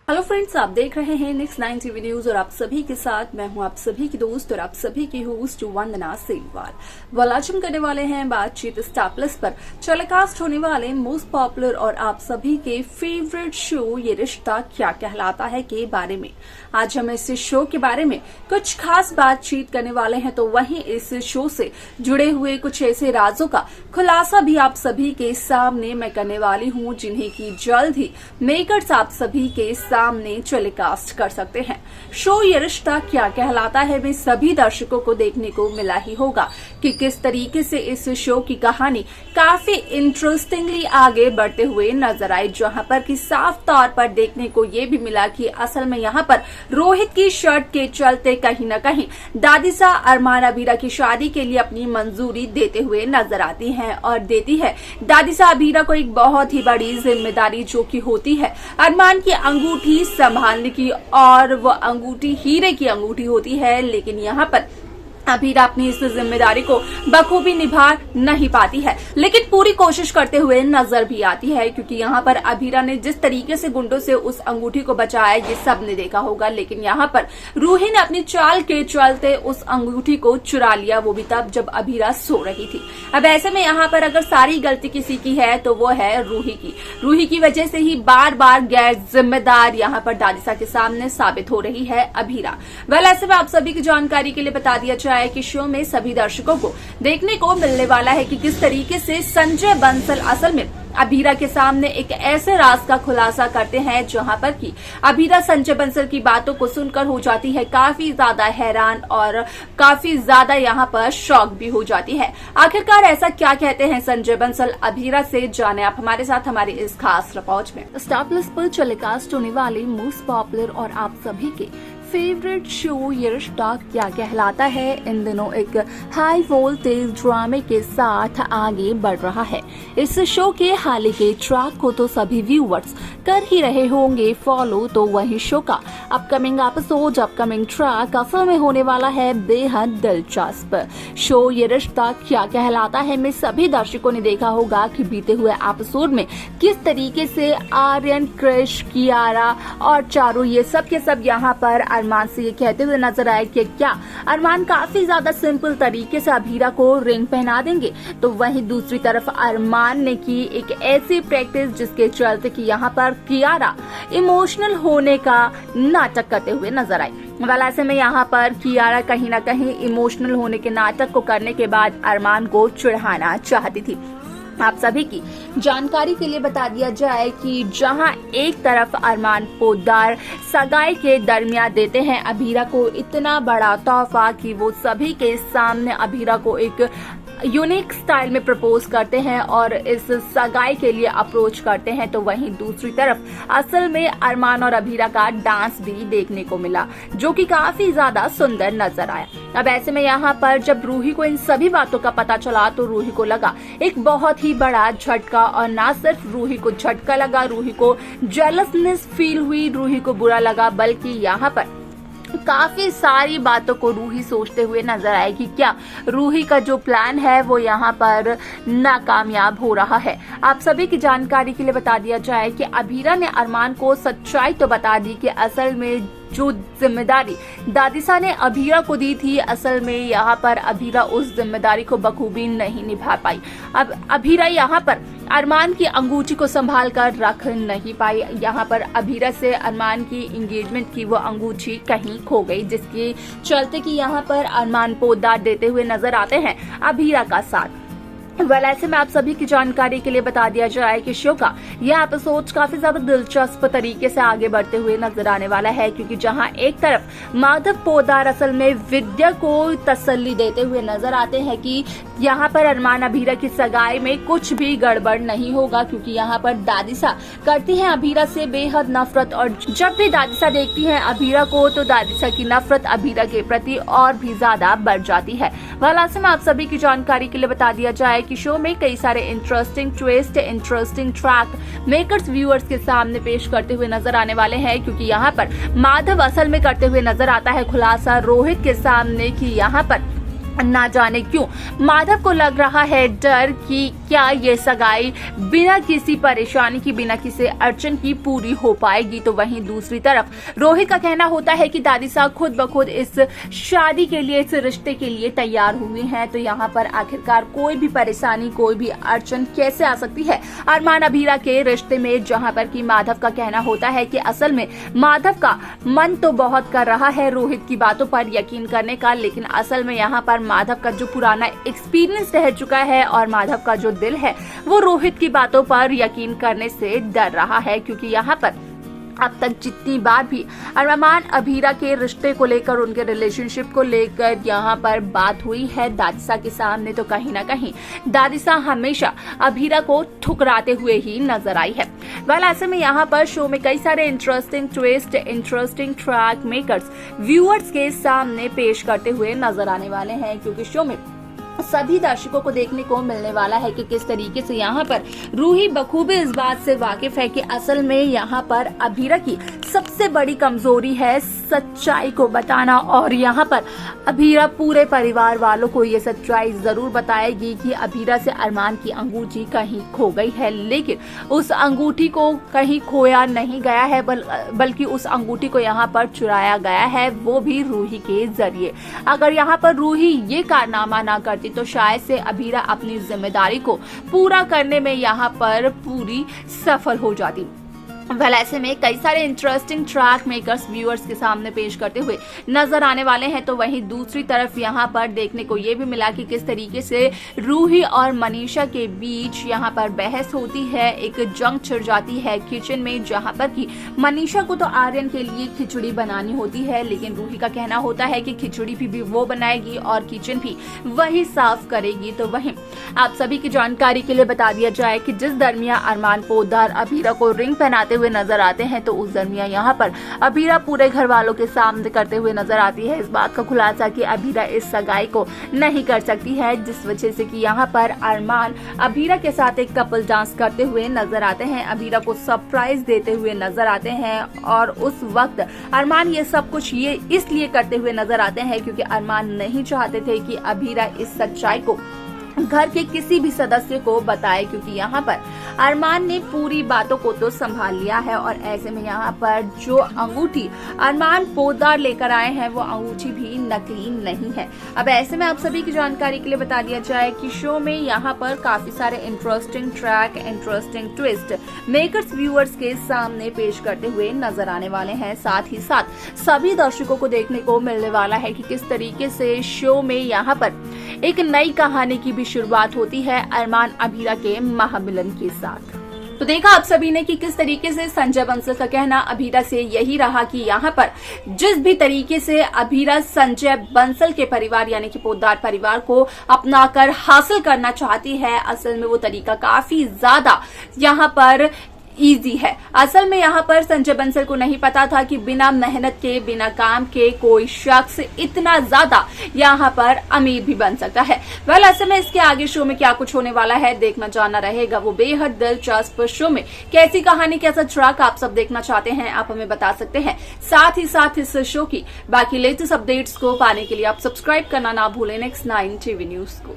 Hello friends, आप देख रहे हैं नेक्स्ट 9 टीवी न्यूज और आप सभी के साथ मैं हूं आप सभी की दोस्त और आप सभी की होस्ट वंदना सेलवाल। आज हम करने वाले हैं बातचीत स्टार प्लस पर टेलीकास्ट होने वाले मोस्ट पॉपुलर और आप सभी के फेवरेट शो ये रिश्ता क्या कहलाता है के बारे में। आज हम इस शो के बारे में कुछ खास बातचीत करने वाले हैं, तो वहीं इस शो से जुड़े हुए कुछ ऐसे राजों का खुलासा भी आप सभी के सामने मैं करने वाली हूँ, जिन्हें की जल्द ही मेकर्स आप सभी के सामने टेलीकास्ट कर सकते हैं। शो ये रिश्ता क्या कहलाता है में सभी दर्शकों को देखने को मिला ही होगा कि किस तरीके से इस शो की कहानी काफी इंटरेस्टिंगली आगे बढ़ते हुए नजर आई, जहां पर कि साफ तौर पर देखने को ये भी मिला कि असल में यहाँ पर रोहित की शर्त के चलते कहीं न कहीं दादिसा अरमान अबीरा की शादी के लिए अपनी मंजूरी देते हुए नजर आती हैं और देती है दादिसा अबीरा को एक बहुत ही बड़ी जिम्मेदारी, जो कि होती है अरमान की अंगूठी संभालने की, और वो अंगूठी हीरे की अंगूठी होती है। लेकिन यहाँ पर अबीरा अपनी इस जिम्मेदारी को बखूबी निभा नहीं पाती है, लेकिन पूरी कोशिश करते हुए नजर भी आती है, क्योंकि यहाँ पर अबीरा ने जिस तरीके से गुंडों से उस अंगूठी को बचाया ये सब ने देखा होगा। लेकिन यहाँ पर रूही ने अपनी चाल के चलते उस अंगूठी को चुरा लिया, वो भी तब जब अबीरा सो रही थी। अब ऐसे में यहाँ पर अगर सारी गलती किसी की है तो वो है रूही की वजह से ही बार बार गैर जिम्मेदार यहाँ पर दादिसा के सामने साबित हो रही है अबीरा। ऐसे में आप सभी की जानकारी के लिए बता दिया जाए कि शो में सभी दर्शकों को देखने को मिलने वाला है कि किस तरीके से संजय बंसल असल में अबीरा के सामने एक ऐसे राज का खुलासा करते हैं, जहां पर कि अबीरा संजय बंसल की बातों को सुनकर हो जाती है काफी ज्यादा हैरान और काफी ज्यादा यहां पर शॉक भी हो जाती है। आखिरकार ऐसा क्या कहते हैं संजय बंसल अबीरा से, जाने आप हमारे साथ हमारी इस खास रिपोर्ट में। स्टार प्लस पर टेलीकास्ट होने वाली मोस्ट पॉपुलर और आप सभी के फेवरेट शो ये रिश्ता क्या कहलाता है इन दिनों एक हाई वोल्टेज ड्रामे के साथ आगे बढ़ रहा है। इस शो के हाल के ट्रैक को तो सभी व्यूअर्स कर ही रहे होंगे फॉलो, तो वही शो का अपकमिंग एपिसोड अपकमिंग ट्रैक असल में होने वाला है बेहद दिलचस्प। शो ये रिश्ता क्या कहलाता है में सभी दर्शकों ने देखा होगा कि बीते हुए एपिसोड में किस तरीके से आर्यन, क्रिश, कियारा और चारू ये सब के सब यहाँ पर अरमान से ये कहते हुए नजर आए कि क्या अरमान काफी ज्यादा सिंपल तरीके से अबीरा को रिंग पहना देंगे, तो वहीं दूसरी तरफ अरमान ने की एक ऐसी प्रैक्टिस जिसके चलते कि यहाँ पर कियारा इमोशनल होने का नाटक करते हुए नजर आई। ऐसे में यहाँ पर कियारा कहीं न कहीं इमोशनल होने के नाटक को करने के बाद अरमान को चिढ़ाना चाहती थी। आप सभी की जानकारी के लिए बता दिया जाए कि जहां एक तरफ अरमान पोद्दार सगाई के दरमियान देते हैं अबीरा को इतना बड़ा तोहफा कि वो सभी के सामने अबीरा को एक यूनिक स्टाइल में प्रपोज करते हैं और इस सगाई के लिए अप्रोच करते हैं, तो वहीं दूसरी तरफ असल में अरमान और अबीरा का डांस भी देखने को मिला, जो कि काफी ज्यादा सुंदर नजर आया। अब ऐसे में यहाँ पर जब रूही को इन सभी बातों का पता चला तो रूही को लगा एक बहुत ही बड़ा झटका, और ना सिर्फ रूही को झटका लगा, रूही को जेलसनेस फील हुई, रूही को बुरा लगा, बल्कि यहाँ पर काफी सारी बातों को रूही सोचते हुए नजर आए कि क्या रूही का जो प्लान है वो यहाँ पर नाकामयाब हो रहा है। आप सभी की जानकारी के लिए बता दिया जाए कि अबीरा ने अरमान को सच्चाई तो बता दी कि असल में जो जिम्मेदारी दादिसा ने अबीरा को दी थी, असल में यहाँ पर अबीरा उस जिम्मेदारी को बखूबी नहीं निभा पाई। अब अबीरा यहाँ पर अरमान की अंगूठी को संभाल कर रख नहीं पाई। यहाँ पर अबीरा से अरमान की एंगेजमेंट की वो अंगूठी कहीं खो गई, जिसके चलते कि यहाँ पर अरमान पोद्दार देते हुए नजर आते हैं अबीरा का साथ। ऐसे में आप सभी की जानकारी के लिए बता दिया जाए कि शो का यह एपिसोड काफी ज्यादा दिलचस्प तरीके से आगे बढ़ते हुए नजर आने वाला है, क्योंकि जहां एक तरफ माधव पोद्दार असल में विद्या को तसल्ली देते हुए नजर आते हैं कि यहाँ पर अरमान अबीरा की सगाई में कुछ भी गड़बड़ नहीं होगा, क्योंकि यहाँ पर दादिसा करती है अबीरा से बेहद नफरत, और जब भी दादिसा देखती है अबीरा को तो दादिसा की नफरत अबीरा के प्रति और भी ज्यादा बढ़ जाती है। ऐसे में आप सभी की जानकारी के लिए बता दिया जाए कि शो में कई सारे interesting twist, interesting track makers viewers के सामने पेश करते हुए नजर आने वाले हैं, क्योंकि यहाँ पर माधव असल में करते हुए नजर आता है खुलासा रोहित के सामने कि यहाँ पर ना जाने क्यों माधव को लग रहा है डर कि क्या ये सगाई बिना किसी परेशानी की, बिना किसी अड़चन की पूरी हो पाएगी। तो वहीं दूसरी तरफ रोहित का कहना होता है कि दादी साहब खुद ब खुद इस शादी के लिए, इस रिश्ते के लिए तैयार हुए हैं। तो यहाँ पर आखिरकार कोई भी परेशानी, कोई भी अड़चन कैसे आ सकती है अरमान अभीरा के रिश्ते में, जहाँ पर कि माधव का कहना होता है कि असल में माधव का मन तो बहुत कर रहा है रोहित की बातों पर यकीन करने का, लेकिन असल में यहाँ पर माधव का जो पुराना एक्सपीरियंस रह चुका है और माधव का जो दिल है वो रोहित की बातों पर यकीन करने से डर रहा है, क्योंकि यहाँ पर अब तक जितनी बार भी अरमान अभीरा के रिश्ते को लेकर, उनके रिलेशनशिप को लेकर यहाँ पर बात हुई है दादिसा के सामने, तो कहीं ना कहीं दादिसा हमेशा अभीरा को ठुकराते हुए ही नजर आई है। वेल ऐसे में यहाँ पर शो में कई सारे interesting twist, interesting track makers viewers के सामने पेश करते हुए नजर आने वाले हैं, क्योंकि शो में सभी दर्शकों को देखने को मिलने वाला है कि किस तरीके से यहाँ पर रूही बखूबी इस बात से वाकिफ है कि असल में यहाँ पर अभीरा की सबसे बड़ी कमजोरी है सच्चाई को बताना, और यहाँ पर अभीरा पूरे परिवार वालों को ये सच्चाई जरूर बताएगी कि अभीरा से अरमान की अंगूठी कहीं खो गई है, लेकिन उस अंगूठी को कहीं खोया नहीं गया है, बल्कि उस अंगूठी को यहाँ पर चुराया गया है, वो भी रूही के जरिए। अगर यहाँ पर रूही ये कारनामा ना करती तो शायद से अभीरा अपनी जिम्मेदारी को पूरा करने में यहाँ पर पूरी सफल हो जाती। वेल ऐसे में कई सारे इंटरेस्टिंग ट्रैक मेकर्स व्यूअर्स के सामने पेश करते हुए नजर आने वाले हैं। तो वहीं दूसरी तरफ यहाँ पर देखने को ये भी मिला कि किस तरीके से रूही और मनीषा के बीच यहाँ पर बहस होती है, एक जंग छिड़ जाती है किचन में, जहाँ पर कि मनीषा को तो आर्यन के लिए खिचड़ी बनानी होती है, लेकिन रूही का कहना होता है कि खिचड़ी भी वो बनाएगी और किचन भी वही साफ करेगी। तो वहीं आप सभी की जानकारी के लिए बता दिया जाए कि जिस दरमियान अरमान पोद्दार अभीरा को रिंग पहनाते हुए नजर आते हैं, तो उस दरमियान यहाँ पर अभीरा पूरे घर वालों के सामने करते हुए नजर आती है इस बात का खुलासा कि अभीरा इस सगाई को नहीं कर सकती है, जिस वजह से कि यहाँ पर अरमान अभीरा के साथ एक कपल डांस करते हुए नजर आते हैं, अभीरा को सरप्राइज देते हुए नजर आते हैं। और उस वक्त अरमान ये सब कुछ ये इसलिए करते हुए नजर आते हैं क्योंकि अरमान नहीं चाहते थे कि अभीरा इस सच्चाई को घर के किसी भी सदस्य को बताए, क्योंकि यहाँ पर अरमान ने पूरी बातों को तो संभाल लिया है। और ऐसे में यहाँ पर जो अंगूठी अरमान पोद्दार लेकर आए हैं वो अंगूठी भी नकली नहीं है। अब ऐसे में आप सभी की जानकारी के लिए बता दिया जाए कि शो में यहाँ पर काफी सारे interesting track, interesting twist makers viewers के सामने पेश करते हुए नजर आने वाले हैं। साथ ही साथ सभी दर्शकों को देखने को मिलने वाला है कि किस तरीके से शो में यहाँ पर एक नई कहानी की भी शुरुआत होती है अरमान अभीरा के महामिलन के साथ। तो देखा आप सभी ने कि किस तरीके से संजय बंसल का कहना अभीरा से यही रहा कि यहाँ पर जिस भी तरीके से अभीरा संजय बंसल के परिवार यानी कि पोद्दार परिवार को अपनाकर हासिल करना चाहती है, असल में वो तरीका काफी ज्यादा यहाँ पर इजी है। असल में यहाँ पर संजय बंसल को नहीं पता था कि बिना मेहनत के, बिना काम के कोई शख्स इतना ज्यादा यहाँ पर अमीर भी बन सकता है। वेल ऐसे में इसके आगे शो में क्या कुछ होने वाला है, देखना जानना रहेगा। वो बेहद दिलचस्प शो में कैसी कहानी, कैसा ट्रैक आप सब देखना चाहते हैं, आप हमें बता सकते हैं। साथ ही साथ इस शो की बाकी लेटेस्ट अपडेट्स को पाने के लिए आप सब्सक्राइब करना ना भूलें नेक्स्ट 9 टीवी न्यूज को।